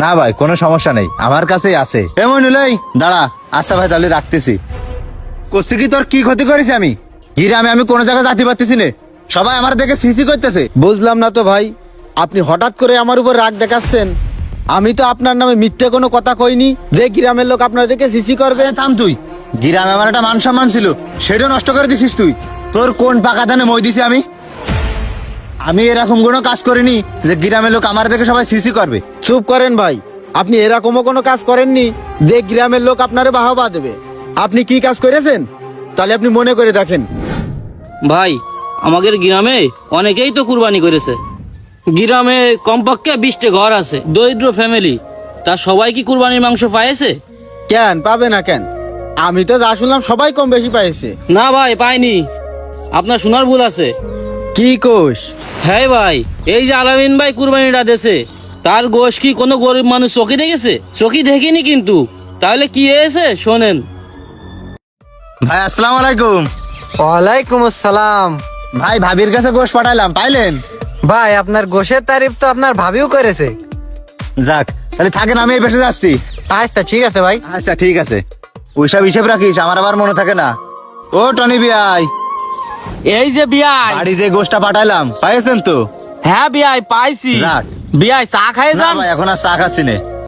না ভাই, কোনো সমস্যা নেই, আমার কাছেই আছে। এমন হলোই দাঁড়া। আচ্ছা ভাই, তাহলে রাখতেছি। করছি কি, তোর কি ক্ষতি করেছি আমি? গ্রামে আমি কোনো জায়গায় যাতে পারতেছি না, সবাই আমার দেখে সিসি করতেছে। বুঝলাম না তো ভাই, আপনি হঠাৎ করে আমার উপর রাগ দেখাচ্ছেন। আমি তো আপনার নামে মিথ্যে কোনো কথা কইনি যে গ্রামের লোক আপনার দেখে সিসি করবে। থাম তুই। গ্রামে আমার একটা মান সম্মান ছিল, সেটা নষ্ট করে দিছিস তুই। তোর কোন পাকা ধানে মই দিছি আমি? আমি এরকম কোনো কাজ করিনি যে গ্রামের লোক আমার দেখে সবাই সিসি করবে। চুপ করেন ভাই, আপনি এরকমও কোনো কাজ করেননি যে গ্রামের লোক আপনারে বাহবা দেবে। আপনি কি কাজ করেছেন তাহলে আপনি মনে করে দেখেন। ভাই, আমাদের গ্রামে অনেকেই তো কুরবানি করেছে। গ্রামে কমপক্ষে 20টা ঘর আছে, দরিদ্র ফ্যামিলি। তা সবাই কি কুরবানির মাংস পাইছে? কেন পাবে না কেন? আমি তো যা শুনলাম সবাই কম বেশি পাইছে। না ভাই, পাইনি। আপনার শোনার ভুল আছে। কি কোষ? হ্যাঁ ভাই, এই যে আলামিন ভাই কুরবানিটা দেছে, তার গোশ কি কোনো গরিব মানুষ চোখে দেখেছে? চোখে দেখেনি কিন্তু। তাহলে কি হয়েছে শোনেন। ভাই আসসালামু আলাইকুম। ওয়ালাইকুম আসসালাম। ভাই, ভাবির কাছে গোশ পাঠাইলাম, পাইলেন? ভাই, আপনার গোশের তারিফ তো আপনার ভাবিও করেছে। যাক, তাহলে থাকেন, আমি এই বেসে যাচ্ছি। আচ্ছা ঠিক আছে ভাই। আচ্ছা ঠিক আছে, ওইসব হিসেব রাখিস, আমার আবার মনে থাকে না। ও টনি বিয়াই, এই যে বিয়াই। বাড়ি যে গোশটা পাঠাইলাম পাইছেন তো? হ্যাঁ বিয়াই, পাইছি। যাক। বিয়াই চা খাই না যান। ভাই, এখন আর চা খাচ্ছি না।